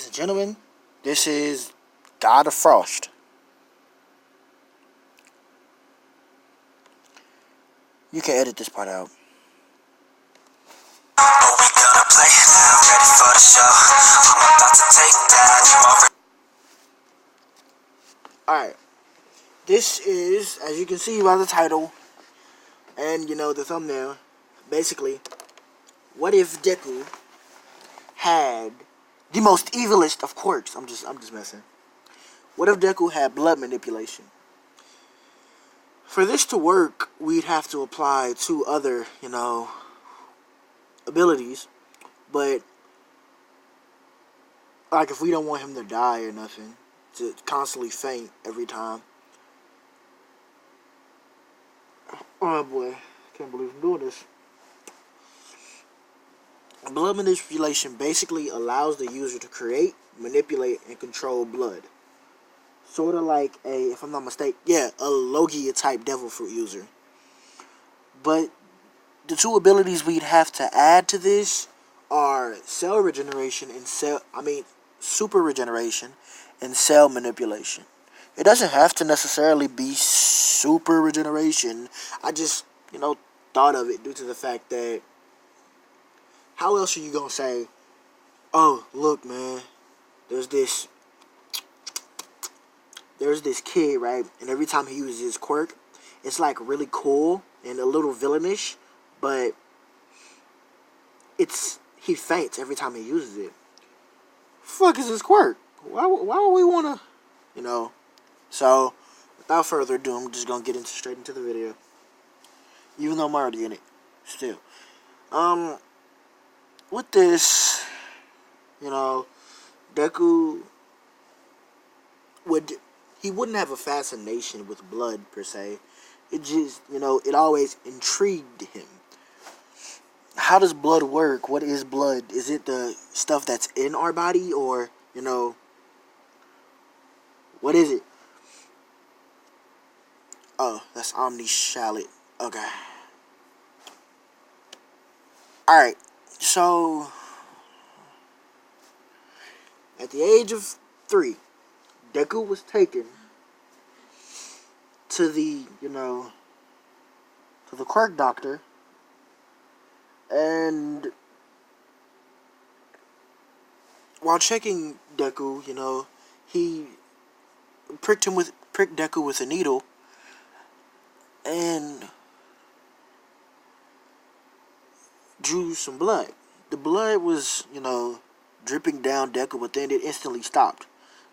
ladies and gentlemen, this is God of Frost. You can edit this part out. Alright. This is, as you can see by the title and the thumbnail, basically, what if Deku had the most evilest of quirks? I'm just messing. What if Deku had blood manipulation? For this to work, we'd have to apply two other, abilities. But, like, if we don't want him to die or nothing, to constantly faint every time. Oh boy, can't believe I'm doing this. Blood manipulation basically allows the user to create, manipulate, and control blood. Sort of like if I'm not mistaken, a Logia type devil fruit user. But the two abilities we'd have to add to this are cell regeneration and super regeneration and cell manipulation. It doesn't have to necessarily be super regeneration. I just, thought of it due to the fact that how else are you gonna say, oh, look, man, there's this kid, right? And every time he uses his quirk, it's like really cool and a little villainish, but he faints every time he uses it. Fuck is his quirk? Why would we wanna, So, without further ado, I'm just gonna get straight into the video. Even though I'm already in it, still. With this, Deku wouldn't have a fascination with blood per se. It just, it always intrigued him. How does blood work? What is blood? Is it the stuff that's in our body, or, what is it? Oh, that's Omni Shallot. Okay. Alright, so at the age of 3, Deku was taken to the, to the quirk doctor, and while checking Deku, he pricked Deku with a needle, and drew some blood. The blood was, dripping down Deku, but then it instantly stopped.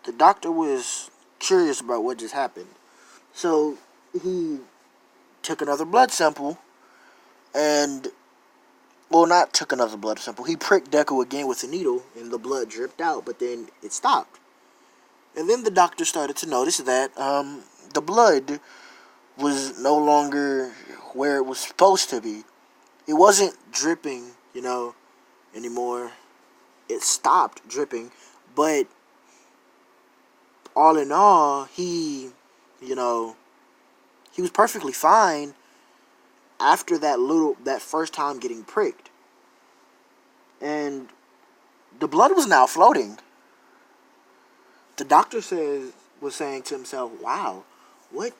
The doctor was curious about what just happened. So he took another blood sample and, not took another blood sample. He pricked Deku again with a needle and the blood dripped out, but then it stopped. And then the doctor started to notice that the blood was no longer where it was supposed to be. It wasn't dripping, anymore. It stopped dripping, but all in all, he was perfectly fine after that first time getting pricked. And the blood was now floating. The doctor was saying to himself, wow, what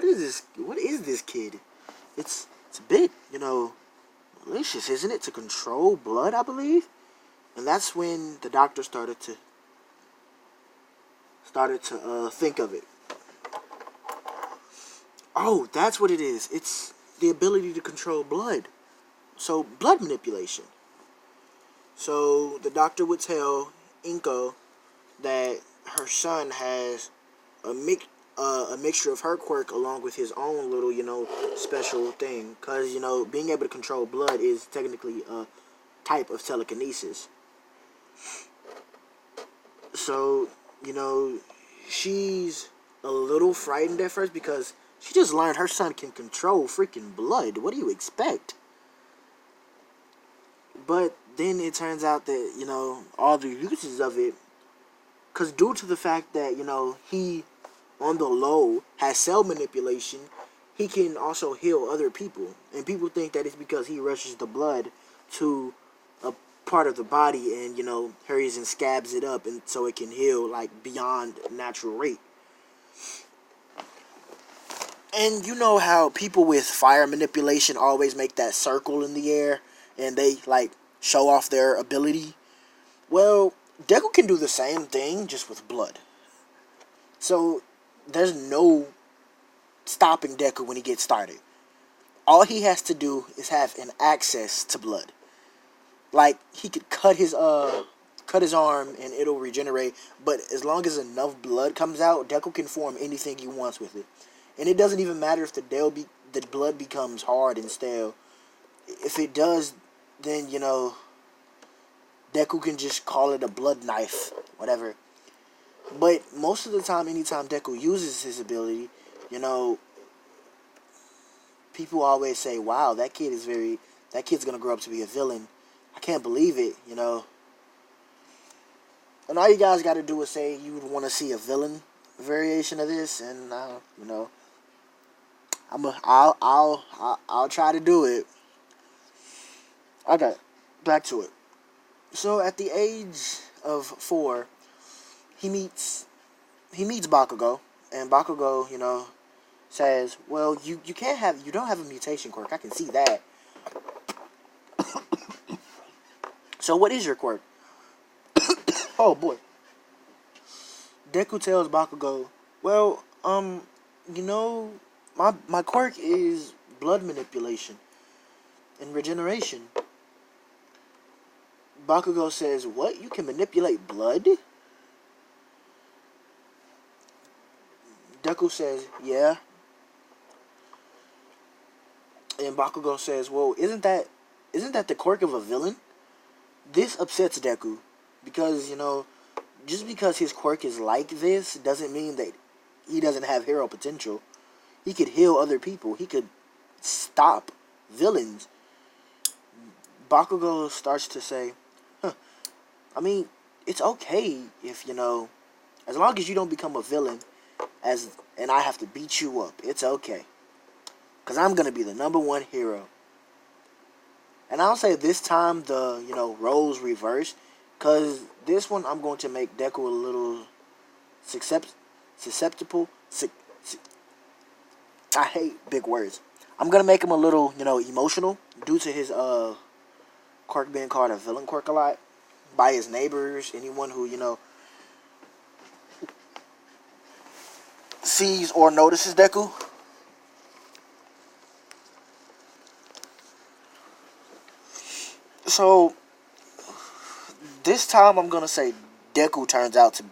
is this? What is this kid? It's a bit, malicious, isn't it? To control blood, I believe. And that's when the doctor started to think of it. Oh, that's what it is. It's the ability to control blood. So, blood manipulation. So, the doctor would tell Inko that her son has a mixture of her quirk along with his own little, special thing. Because, being able to control blood is technically a type of telekinesis. So, she's a little frightened at first because she just learned her son can control freaking blood. What do you expect? But then it turns out that, all the uses of it, because due to the fact that, he, on the low, has cell manipulation, he can also heal other people. And people think that it's because he rushes the blood to part of the body and, hurries and scabs it up, and so it can heal like beyond natural rate. And you know how people with fire manipulation always make that circle in the air and they like show off their ability? Well, Deku can do the same thing just with blood. So there's no stopping Deku when he gets started. All he has to do is have an access to blood. Like he could cut his arm and it'll regenerate, but as long as enough blood comes out, Deku can form anything he wants with it. And it doesn't even matter if the blood becomes hard and stale. If it does, then Deku can just call it a blood knife, whatever. But most of the time, anytime Deku uses his ability, you know, people always say, "Wow, that kid's gonna grow up to be a villain." I can't believe it. And all you guys got to do is say you would want to see a villain variation of this, and I'll try to do it. Okay, back to it. So at the age of 4, he meets Bakugo, and Bakugo, says, "Well, you don't have a mutation quirk. I can see that. So what is your quirk?" Oh boy. Deku tells Bakugo, "Well, my quirk is blood manipulation and regeneration." Bakugo says, "What? You can manipulate blood?" Deku says, "Yeah." And Bakugo says, "Well, isn't that the quirk of a villain?" This upsets Deku because, just because his quirk is like this doesn't mean that he doesn't have hero potential. He could heal other people. He could stop villains. Bakugo starts to say, I mean, it's okay if, as long as you don't become a villain and I have to beat you up, it's okay. Because I'm going to be the #1 hero. And I'll say this time the, roles reverse. Because this one I'm going to make Deku a little susceptible. I hate big words. I'm going to make him a little, emotional due to his quirk being called a villain quirk a lot by his neighbors, anyone who, sees or notices Deku. So, this time I'm going to say Deku turns out to,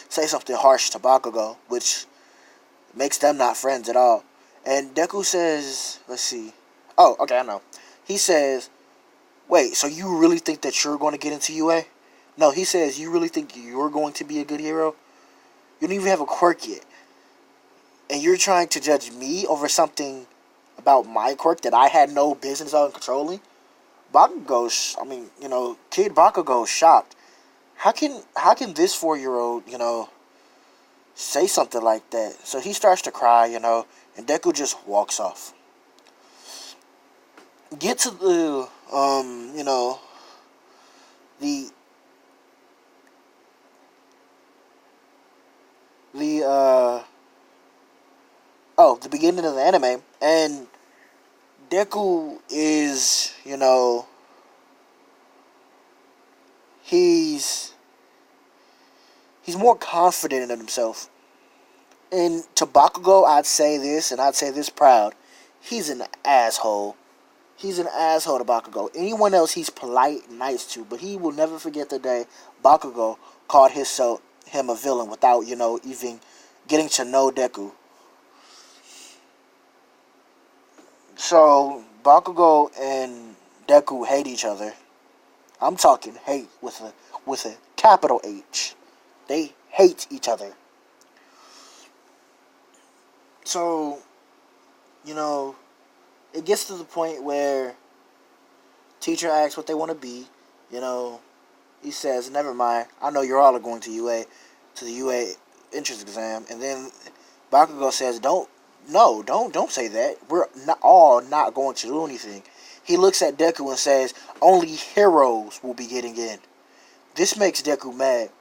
say something harsh to Bakugo, which makes them not friends at all. And Deku says, let's see. Oh, okay, I know. He says, "Wait, so you really think that you're going to get into UA?" No, he says, "You really think you're going to be a good hero? You don't even have a quirk yet. And you're trying to judge me over something about my quirk that I had no business on controlling?" Kid Bakugo is shocked. How can this 4-year-old, say something like that? So he starts to cry, and Deku just walks off. Get to the, the beginning of the anime, and Deku is, he's more confident in himself. And to Bakugo, I'd say this, and I'd say this proud. He's an asshole. He's an asshole to Bakugo. Anyone else he's polite and nice to, but he will never forget the day Bakugo called him a villain without, even getting to know Deku. So, Bakugo and Deku hate each other. I'm talking hate with a capital H. They hate each other. So, it gets to the point where teacher asks what they want to be. He says, "Never mind. I know you're all going to the UA entrance exam." And then Bakugo says, "Don't say that. We're not going to do anything." He looks at Deku and says, "Only heroes will be getting in." This makes Deku mad.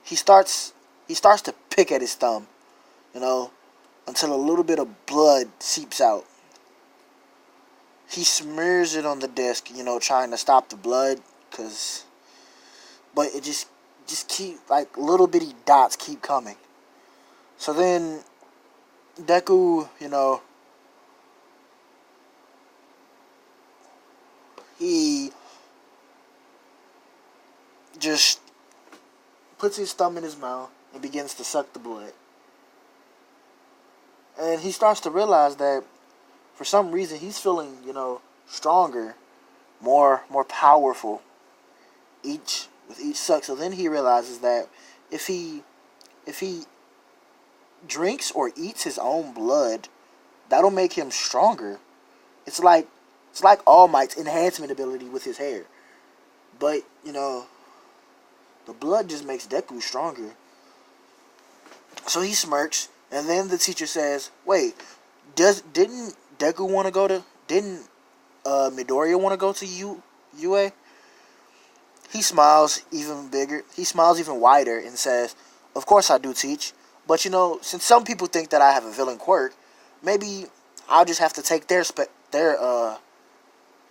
He starts he starts to pick at his thumb, you know, until a little bit of blood seeps out. He smears it on the desk, trying to stop the blood, cause but it just keep like little bitty dots keep coming. So then Deku, he just puts his thumb in his mouth and begins to suck the blood. And he starts to realize that for some reason he's feeling, stronger, more powerful each with each suck. So then he realizes that if he if he drinks or eats his own blood, that'll make him stronger. It's like All Might's enhancement ability with his hair. But, the blood just makes Deku stronger. So he smirks, and then the teacher says, "Wait, didn't Deku want to go to didn't Midoriya want to go to UA?" He smiles even bigger. He smiles even wider and says, "Of course I do, teach. But since some people think that I have a villain quirk, maybe I'll just have to take their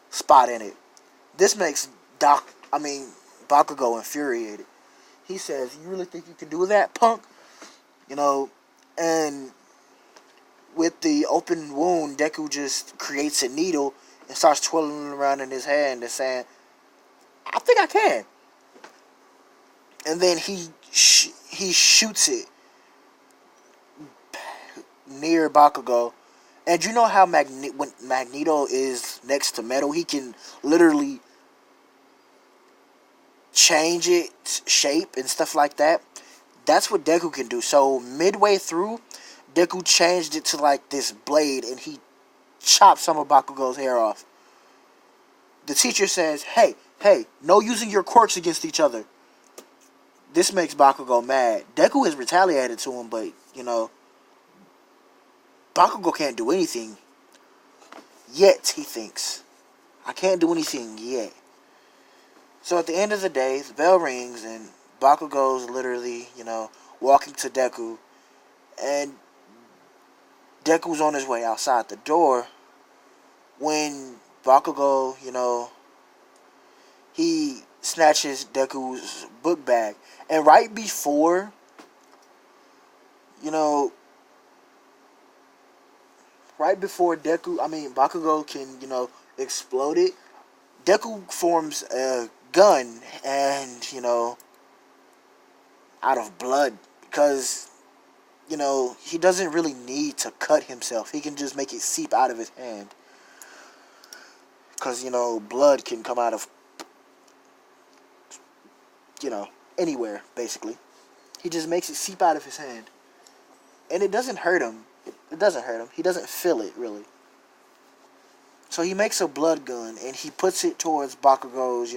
spot in it." This makes Bakugo infuriated. He says, "You really think you can do that, punk?" And with the open wound, Deku just creates a needle and starts twirling it around in his hand and saying, "I think I can." And then he shoots it near Bakugo. And you know how when Magneto is next to metal, he can literally change its shape and stuff like that? That's what Deku can do. So midway through, Deku changed it to like this blade and he chopped some of Bakugo's hair off. The teacher says, hey, no using your quirks against each other." This makes Bakugo mad. Deku has retaliated to him, but, Bakugo can't do anything yet, he thinks. "I can't do anything yet." So at the end of the day, the bell rings and Bakugo's literally, walking to Deku. And Deku's on his way outside the door when Bakugo, he snatches Deku's book bag. And right before, Bakugo can, explode it, Deku forms a gun and, out of blood. Because, he doesn't really need to cut himself. He can just make it seep out of his hand. Because, blood can come out of, anywhere, basically. He just makes it seep out of his hand. And it doesn't hurt him. It doesn't hurt him. He doesn't feel it, really. So he makes a blood gun, and he puts it towards Bakugo's,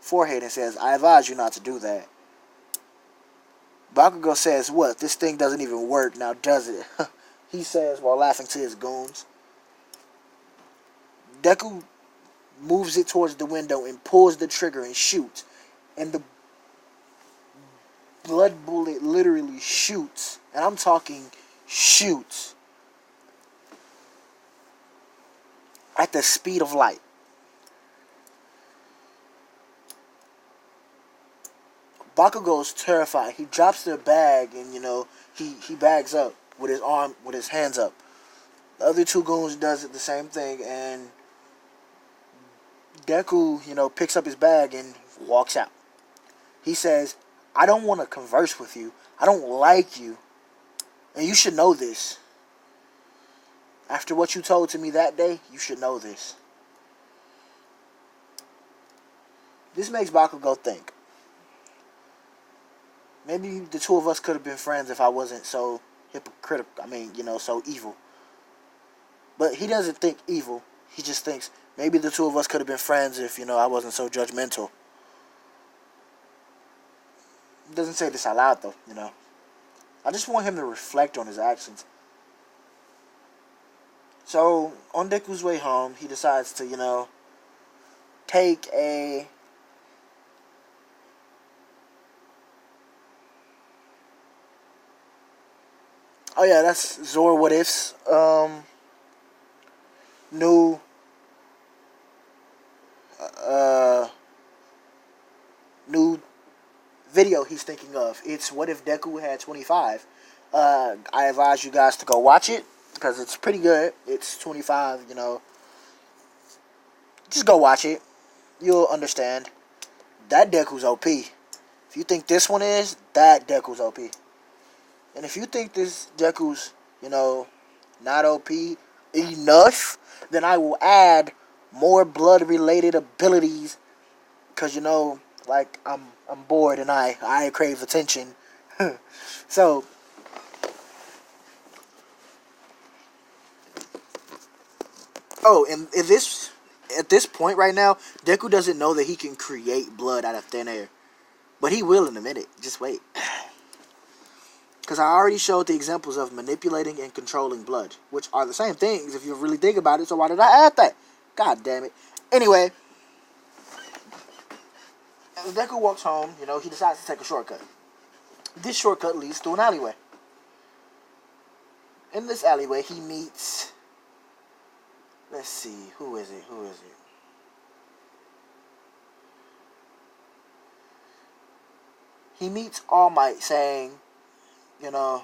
forehead and says, "I advise you not to do that." Bakugo says, "What? This thing doesn't even work, now does it?" He says while laughing to his goons. Deku moves it towards the window and pulls the trigger and shoots. And the blood bullet literally shoots. And I'm talking shoots. At the speed of light. Bakugo's terrified. He drops the bag and, he bags up with his hands up. The other two goons does it the same thing, and Deku, picks up his bag and walks out. He says, "I don't want to converse with you. I don't like you. And you should know this. After what you told to me that day, you should know this." This makes Bakugo think. Maybe the two of us could have been friends if I wasn't so hypocritical. So evil. But he doesn't think evil. He just thinks maybe the two of us could have been friends if, I wasn't so judgmental. He doesn't say this out loud, though, I just want him to reflect on his actions. So, on Deku's way home, he decides to, take a oh yeah, that's Zora What If's new uh new video he's thinking of. It's What If Deku Had 25. I advise you guys to go watch it because it's pretty good. It's 25, Just go watch it. You'll understand. That Deku's OP. If you think this one is, that Deku's OP. And if you think this Deku's, not OP enough, then I will add more blood-related abilities. Because, like, I'm bored and I crave attention. So, and at this point right now, Deku doesn't know that he can create blood out of thin air. But he will in a minute. Just wait. Because I already showed the examples of manipulating and controlling blood, which are the same things if you really think about it, so why did I add that? God damn it. Anyway, as Deku walks home, he decides to take a shortcut. This shortcut leads to an alleyway. In this alleyway, he meets... Let's see, who is it? He meets All Might saying, because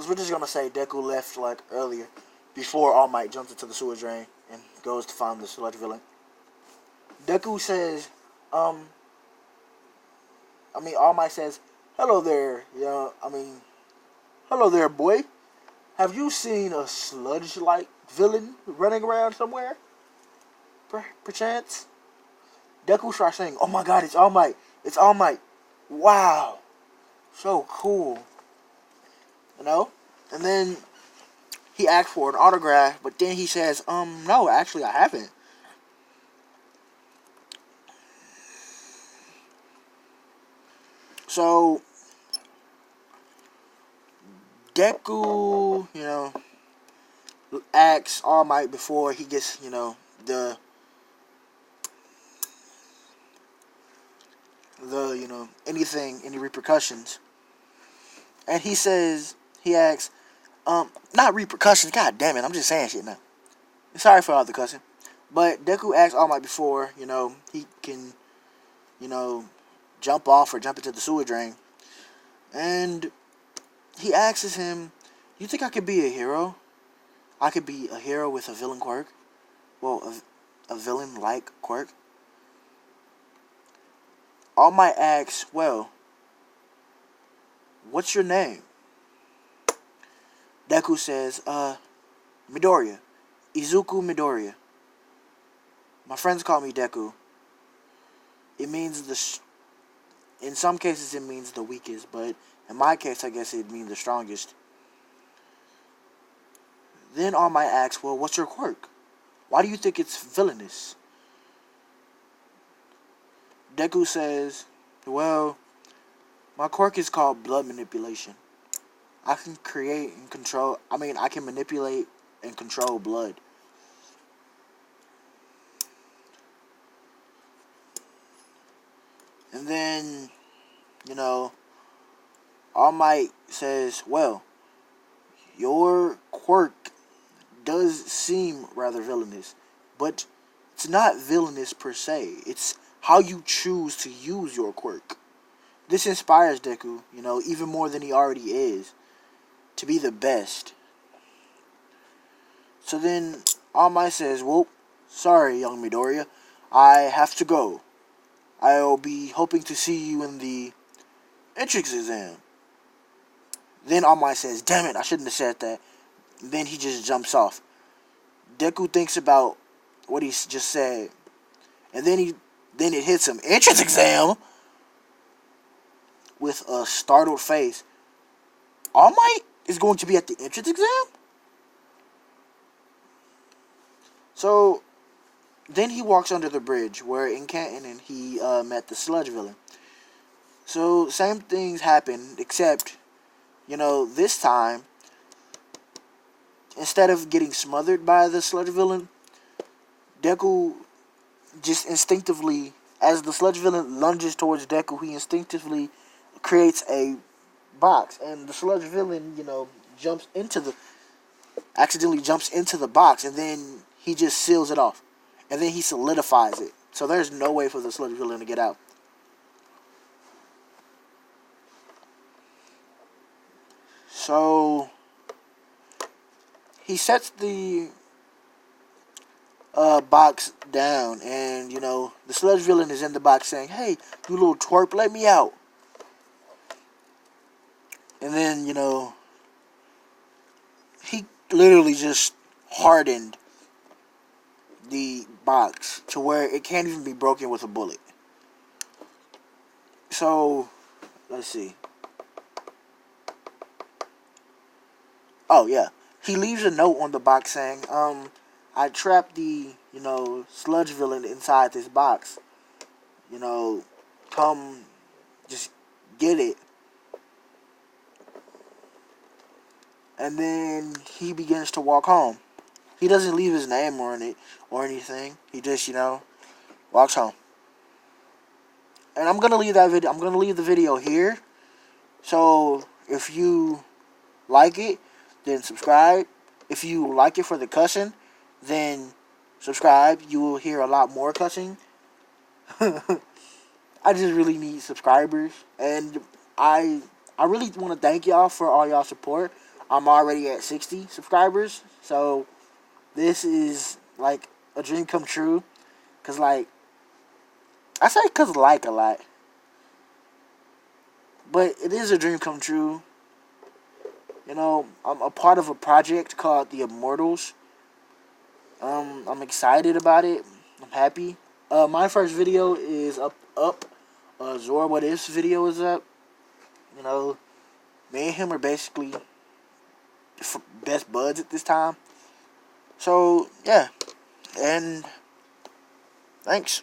we're just going to say Deku left, like, earlier, before All Might jumps into the sewer drain and goes to find the sludge villain. Deku says, All Might says, hello there, hello there, boy. Have you seen a sludge-like villain running around somewhere? Perchance? Deku starts saying, oh my god, it's All Might. It's All Might. Wow. So cool. And then he asks for an autograph, but then he says, no, actually I haven't. So, Deku, asks All Might before he gets, any repercussions. And he asks, not repercussions, god damn it, I'm just saying shit now. Sorry for all the cussing. But Deku asks All Might before, he can, jump off or jump into the sewer drain. And he asks him, you think I could be a hero? I could be a hero with a villain quirk? Well, a villain-like quirk? All Might asks, well, what's your name? Deku says, Midoriya. Izuku Midoriya. My friends call me Deku. It means in some cases it means the weakest, but in my case I guess it means the strongest. Then All Might asks, well, what's your quirk? Why do you think it's villainous? Deku says, well, my quirk is called blood manipulation. I can manipulate and control blood. And then, All Might says, well, your quirk does seem rather villainous, but it's not villainous per se. It's how you choose to use your quirk. This inspires Deku, even more than he already is, to be the best. So then All Might says, well, sorry, young Midoriya, I have to go. I'll be hoping to see you in the entrance exam. Then All Might says, damn it, I shouldn't have said that. Then he just jumps off. Deku thinks about what he just said. And then it hits him. Entrance exam? With a startled face. All Might is going to be at the entrance exam? So, then he walks under the bridge where in Canton he met the sludge villain. So, same things happen, except, this time, instead of getting smothered by the sludge villain, Deku just instinctively, as the sludge villain lunges towards Deku, he instinctively creates a box, and the sludge villain, jumps into the accidentally jumps into the box, and then he just seals it off, and then he solidifies it. So there's no way for the sludge villain to get out. So he sets the box down, and the sludge villain is in the box saying, "Hey, you little twerp, let me out." And then he literally just hardened the box to where it can't even be broken with a bullet. So let's see. Oh yeah, he leaves a note on the box saying, I trapped the sludge villain inside this box. Come just get it. And then he begins to walk home. He doesn't leave his name on it or anything. He just, walks home. And I'm gonna leave that video. I'm gonna leave the video here. So if you like it, then subscribe. If you like it for the cussing, then subscribe. You will hear a lot more cussing. I just really need subscribers, and I really want to thank y'all for all y'all support. I'm already at 60 subscribers, so this is like a dream come true. Cause I say cause a lot, but it is a dream come true. I'm a part of a project called The Immortals. I'm excited about it. I'm happy. My first video is up. Zora What If's video is up. Me and him are basically best buds at this time. So, yeah. And thanks.